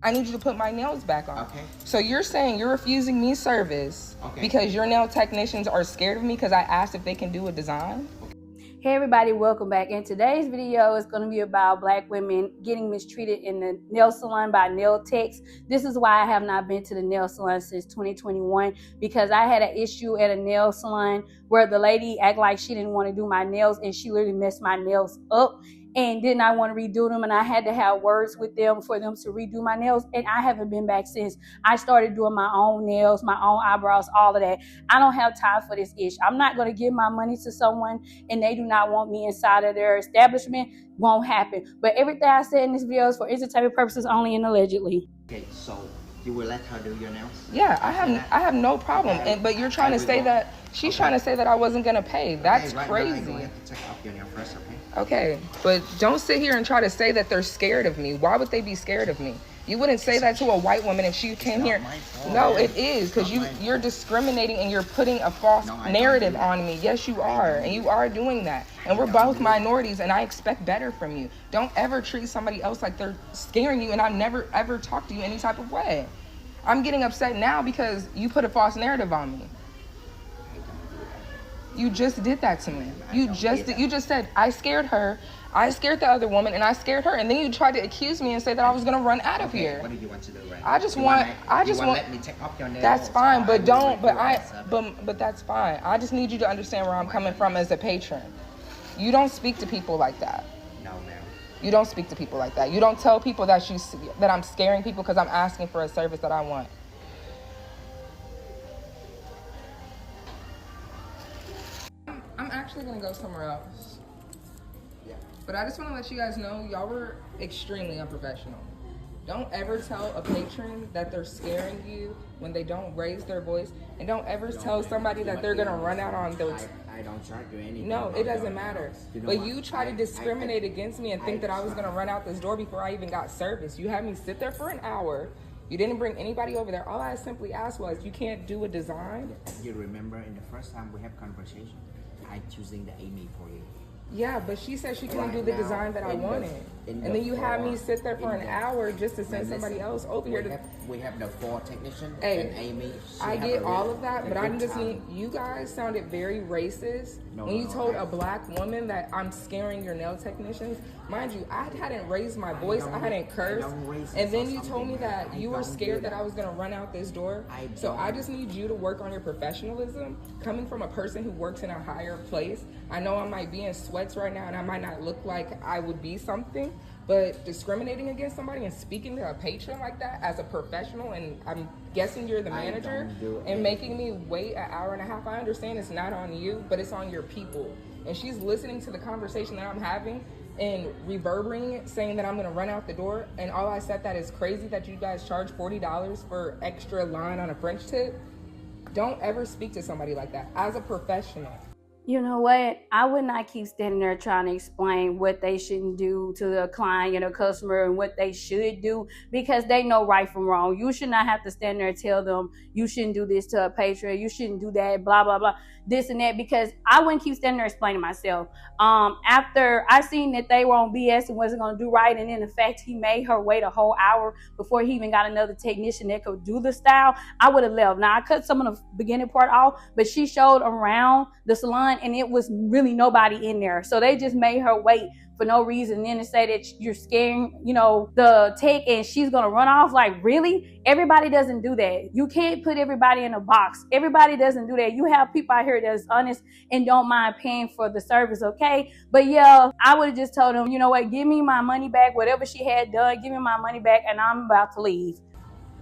I need you to put my nails back on. Okay. So you're saying you're refusing me service because your nail technicians are scared of me because I asked if they can do a design? Hey everybody, welcome back. In today's video, it's going to be about black women getting mistreated in the nail salon by nail techs. This is why I have not been to the nail salon since 2021, because I had an issue at a nail salon where the lady acted like she didn't want to do my nails, and she literally messed my nails up and did not want to redo them, and I had to have words with them for them to redo my nails, and I haven't been back since. I started doing my own nails, my own eyebrows, all of that. I don't have time for this ish. I'm not going to give my money to someone and they do not want me inside of their establishment. Won't happen. But everything I said in this video is for entertainment purposes only and allegedly. Okay, so you will let her do your nails? Yeah, I have no problem. But you're trying to say that she's trying to say that I wasn't gonna pay. That's crazy. Now, you have to take off your nail first, okay? Okay, but don't sit here and try to say that they're scared of me. Why would they be scared of me? You wouldn't say that to a white woman if she came here. No, it is, because you're discriminating and you're putting a false narrative on me. Yes, you are, and you are doing that. And we're both minorities, and I expect better from you. Don't ever treat somebody else like they're scaring you, and I've never, ever talked to you any type of way. I'm getting upset now because you put a false narrative on me. You just did that to me. You just said, I scared her, I scared the other woman, and I scared her, and then you tried to accuse me and say that I was gonna run out of here. What do you want to do, right? I just want let me take off your nails. That's fine, but but that's fine. I just need you to understand where I'm coming from as a patron. You don't speak to people like that. No, ma'am. You don't speak to people like that. You don't tell people that I'm scaring people because I'm asking for a service that I want. I'm actually gonna go somewhere else. Yeah. But I just want to let you guys know, y'all were extremely unprofessional. Don't ever tell a patron that they're scaring you when they don't raise their voice, and don't ever tell somebody that they're gonna run out on their. I don't charge you anything. No, it doesn't matter. But you try to discriminate against me and think that I was gonna run out this door before I even got service. You had me sit there for an hour. You didn't bring anybody over there. All I simply asked was, you can't do a design? You remember in the first time we have conversation, I choosing the Amy for you. Yeah, but she said she couldn't do the design that I wanted. And then you had me sit there for an hour just to send somebody else over here. We have the 4 technicians and Amy. I get all of that, but I'm just need, you guys sounded very racist when you told a black woman that I'm scaring your nail technicians. Mind you, I hadn't raised my voice, I hadn't cursed, and then you told me that you were scared that I was gonna run out this door. So I just need you to work on your professionalism. Coming from a person who works in a higher place, I know I might be in sweats right now and I might not look like I would be something, but discriminating against somebody and speaking to a patron like that as a professional, and I'm guessing you're the manager, and making me wait an hour and a half. I understand it's not on you, but it's on your people. And she's listening to the conversation that I'm having and reverberating it, saying that I'm gonna run out the door, and all I said that is crazy that you guys charge $40 for extra line on a French tip. Don't ever speak to somebody like that as a professional. You know what? I would not keep standing there trying to explain what they shouldn't do to the client or customer and what they should do, because they know right from wrong. You should not have to stand there and tell them you shouldn't do this to a patron, you shouldn't do that, blah, blah, blah, this and that, because I wouldn't keep standing there explaining myself. After I seen that they were on BS and wasn't going to do right, and then the fact he made her wait a whole hour before he even got another technician that could do the style, I would have left. Now, I cut some of the beginning part off, but she showed around the salon and it was really nobody in there. So they just made her wait for no reason. And then to say that you're scaring, the tech and she's going to run off, like, really? Everybody doesn't do that. You can't put everybody in a box. Everybody doesn't do that. You have people out here that's honest and don't mind paying for the service, okay? But yeah, I would have just told them, you know what, give me my money back, whatever she had done, give me my money back, and I'm about to leave.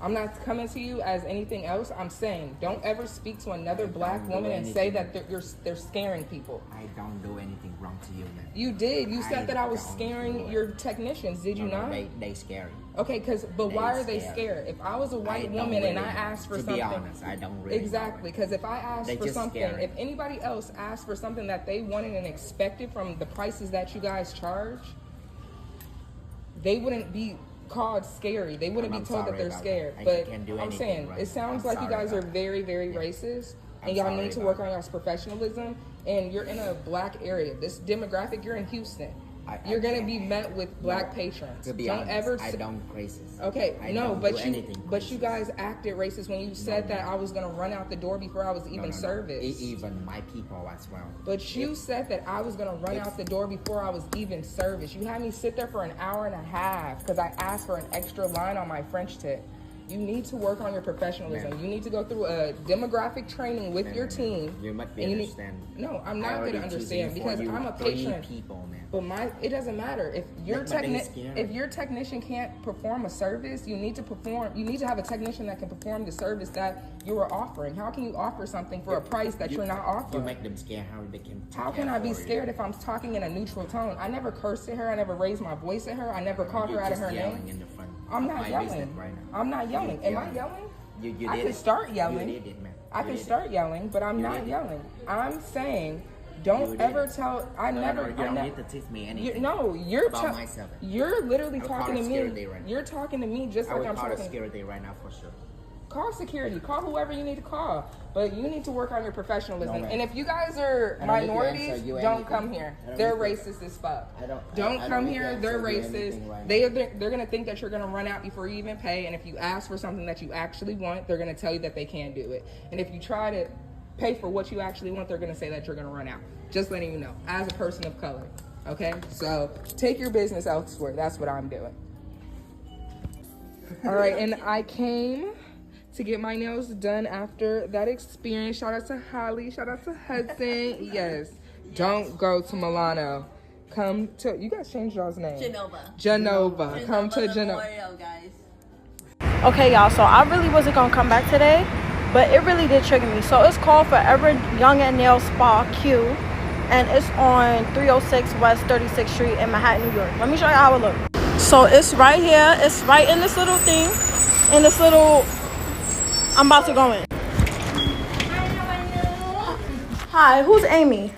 I'm not coming to you as anything else. I'm saying, don't ever speak to another black woman and say that they're scaring people. I don't do anything wrong to you, man. You did. You said that I was scaring your technicians. Did you not? They scary. Okay, but why are they scared? If I was a white woman and I asked for something, to be honest, I don't really. Exactly, because if I asked for something, if anybody else asked for something that they wanted and expected from the prices that you guys charge, they wouldn't be called scary. They wouldn't be told that they're scared. But I'm saying, it sounds like you guys are very, very racist, and y'all need to work on y'all's professionalism. And you're in a black area. This demographic, you're in Houston. You're gonna be met with black patrons. To be don't honest, ever. I don't racist. Okay, I no, don't but do you anything but you racist. guys acted racist when you said that I was gonna run out the door before I was even serviced. Even my people as well. But you said that I was gonna run out the door before I was even serviced. You had me sit there for an hour and a half because I asked for an extra line on my French tip. You need to work on your professionalism. Ma'am. You need to go through a demographic training with your team. You must be and understand. No, I'm not going to understand because I'm a three patron. people, man. But it doesn't matter if your But they scared. if your technician can't perform a service, you need to have a technician that can perform the service that you are offering. How can you offer something for a price that you're not offering? You make them scared. How they can? How can I be scared if I'm talking in a neutral tone? I never cursed at her. I never raised my voice at her. I never called her out of her name. In the front. I'm not yelling. Right now. I'm not yelling. Am I yelling? You I did can it. start yelling. You did it, man. I can start yelling, but I'm not yelling. I'm saying, don't ever tell. I never. You don't need to teach me anything. You're about myself. You're literally I'll talking to call me. security right now. You're talking to me just I like will I'm call the talking. security right now for sure. Call security. Call whoever you need to call. But you need to work on your professionalism. No, and if you guys are I don't need to minorities, answer you don't anything. come here. I don't They're need to- racist as fuck. I don't Don't come need to here. They're answer you racist. anything right now. They're gonna think that you're gonna run out before you even pay. And if you ask for something that you actually want, they're gonna tell you that they can't do it. And if you try to pay for what you actually want, they're gonna say that you're gonna run out. Just letting you know, as a person of color. Okay, so take your business elsewhere. That's what I'm doing. All right, and I came to get my nails done after that experience. Shout out to Holly. Shout out to Hudson. Yes. Don't go to Milano. Come to, you guys changed y'all's name. Genova. Come to Genova. Guys. Okay, y'all, so I really wasn't going to come back today, but it really did trigger me. So it's called Forever Young and Nail Spa Q, and it's on 306 West 36th Street in Manhattan, New York. Let me show you how it looks. So it's right here. It's right in this little thing, in this little... I'm about to go in. Hi, who's Amy?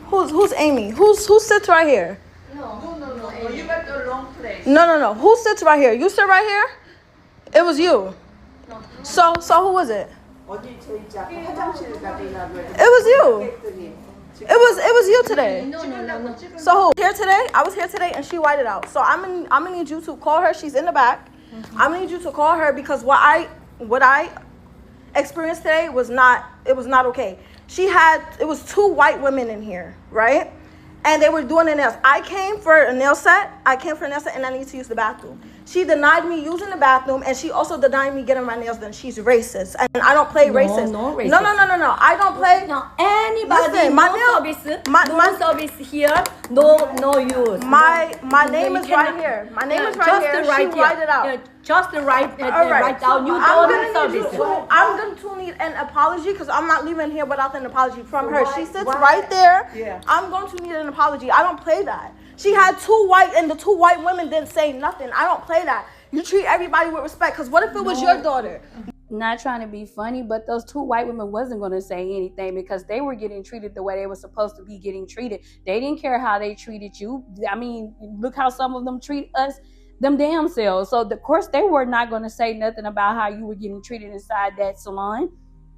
Who's Amy? Who sits right here? No. You got the wrong place. No. Who sits right here? You sit right here? It was you. No. So who was it? It It was you. It was you today. No. So who? Here today? I was here today and she whited out. So I'm gonna need you to call her. She's in the back. I'm gonna need you to call her because what I experienced today was not okay. It was two white women in here, right? And they were doing the nails. I came for a nail set and I need to use the bathroom. She denied me using the bathroom and she also denied me getting my nails done. She's racist. And I don't play racist. No racist. No. I don't play. No, anybody, Listen, no service here, no use. My name is right here. My name is right here. She whited out. Yeah, just right All right. right down. You I'm don't gonna need service. I'm going to need an apology because I'm not leaving here without an apology from her. She sits why? right there. Yeah. I'm going to need an apology. I don't play that. She had two white and the two white women didn't say nothing. I don't play that. You treat everybody with respect because what if it was your daughter? Not trying to be funny, but those two white women wasn't going to say anything because they were getting treated the way they were supposed to be getting treated. They didn't care how they treated you. I mean, look how some of them treat us, them damn selves. So, of course, they were not going to say nothing about how you were getting treated inside that salon.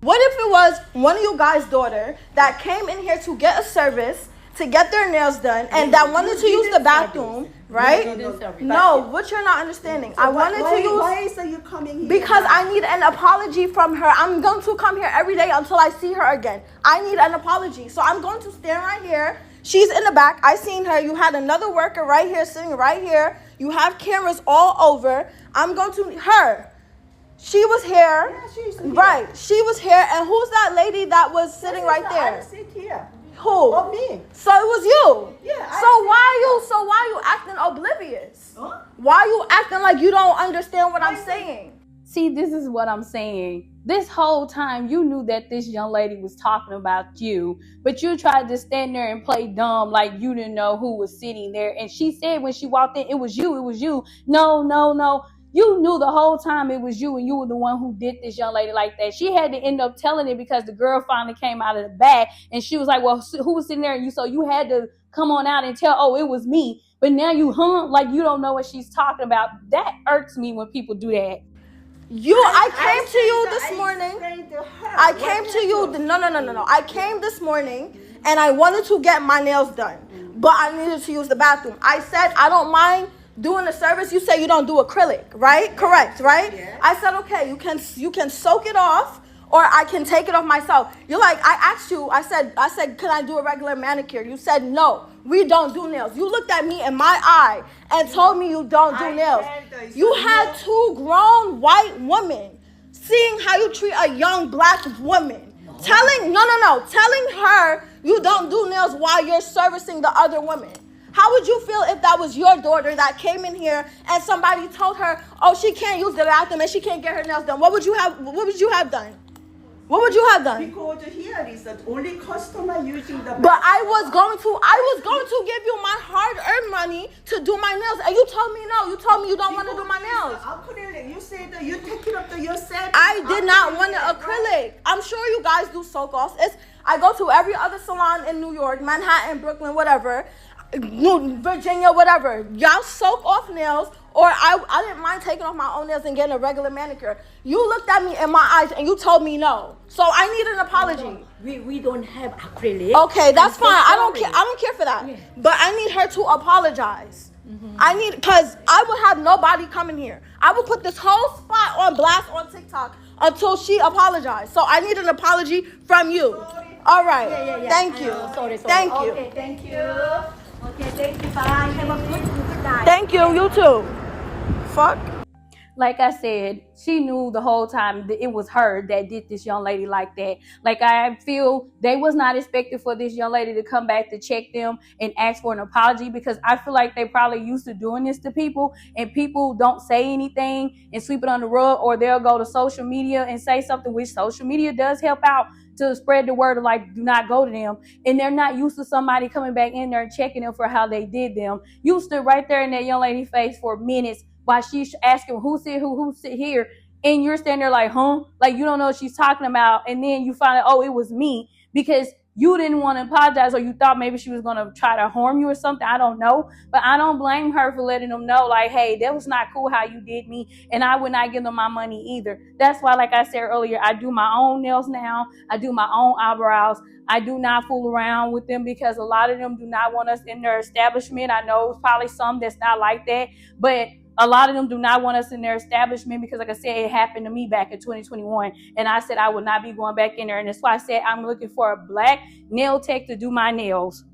What if it was one of you guys' daughter that came in here to get a service, to get their nails done, and that wanted to use the bathroom, right? No, what you're not understanding. I wanted to use... Why is you coming here? Because I need an apology from her. I'm going to come here every day until I see her again. I need an apology. So I'm going to stand right here. She's in the back. I seen her. You had another worker right here, sitting right here. You have cameras all over. I'm going to... Her. She was here. Yeah, she's here. Right. She was here. And who's that lady that was sitting right there? I sit here. Who? Oh, me. So it was you. Yeah. So why you acting oblivious? Huh? Why you acting like you don't understand what I'm saying? See, this is what I'm saying. This whole time you knew that this young lady was talking about you, but you tried to stand there and play dumb like you didn't know who was sitting there. And she said when she walked in, it was you. No. You knew the whole time it was you, and you were the one who did this young lady like that. She had to end up telling it because the girl finally came out of the back, and she was like, well, who was sitting there? And so you had to come on out and tell, oh, it was me. But now you like you don't know what she's talking about. That irks me when people do that. I came to you this morning. I came to you. No. I came this morning, and I wanted to get my nails done. but I needed to use the bathroom. I said, I don't mind doing the service. You say you don't do acrylic, right? Correct, right? Yeah. I said, okay, you can soak it off, or I can take it off myself. You're like, I asked you, I said, can I do a regular manicure? You said, no, we don't do nails. You looked at me in my eye and told me you don't do nails. You had two grown white women seeing how you treat a young black woman. Telling her you don't do nails while you're servicing the other women. How would you feel if that was your daughter that came in here and somebody told her, oh, she can't use the bathroom and she can't get her nails done? What would you have done? What would you have done? Because here is the only customer using the. But I was going to give you my hard-earned money to do my nails, and you told me no. You told me you don't want to do my nails. Acrylic. You said that you take it up to yourself. I did not want an acrylic. I'm sure you guys do soak-offs. I go to every other salon in New York, Manhattan, Brooklyn, whatever, Virginia, whatever. Y'all soak off nails, or I didn't mind taking off my own nails and getting a regular manicure. You looked at me in my eyes and you told me no. So I need an apology. We don't have acrylic. Okay, that's I'm so fine. I sorry. don't care for that. Yeah. But I need her to apologize. Because I would have nobody coming here. I would put this whole spot on blast on TikTok until she apologized. So I need an apology from you. All right. Yeah. Thank you. Sorry. Thank you. Okay, thank you. Okay, thank you. Bye. Have a good night. Thank you. You too. Fuck. Like I said, she knew the whole time that it was her that did this young lady like that. Like, I feel they was not expected for this young lady to come back to check them and ask for an apology, because I feel like they probably used to doing this to people, and people don't say anything and sweep it on the rug, or they'll go to social media and say something, which social media does help out to spread the word of, like, do not go to them. And they're not used to somebody coming back in there and checking them for how they did them. You stood right there in that young lady's face for minutes while she's asking who sit here, and you're standing there like, huh? Like, you don't know what she's talking about, and then you find out, oh, it was me, because you didn't want to apologize, or you thought maybe she was going to try to harm you or something. I don't know, but I don't blame her for letting them know, like, hey, that was not cool how you did me, and I would not give them my money either. That's why, like I said earlier, I do my own nails now. I do my own eyebrows. I do not fool around with them, because a lot of them do not want us in their establishment. I know it's probably some that's not like that, but a lot of them do not want us in their establishment, because, like I said, it happened to me back in 2021. And I said I would not be going back in there. And that's why I said I'm looking for a black nail tech to do my nails.